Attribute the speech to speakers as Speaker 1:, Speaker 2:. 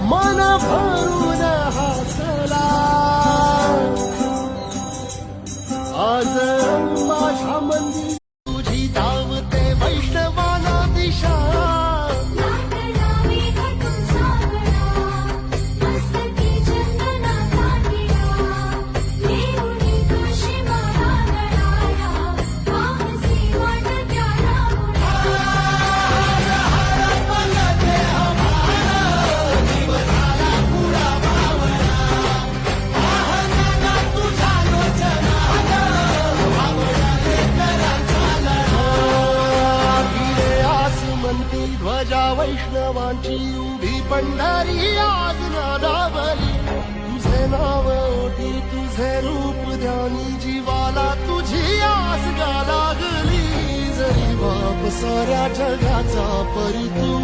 Speaker 1: मन भरून हसला आज माझ्या मंदी तुझी धावते वैष्णवाला दिशा ध्वजा वैष्णवांची उभी पंढरी आज नादावली तुझे नाव ओटी तुझे रूप ध्यानी जीवाला तुझी आस गा लागली जरी बाप साऱ्या जगाचा परी तू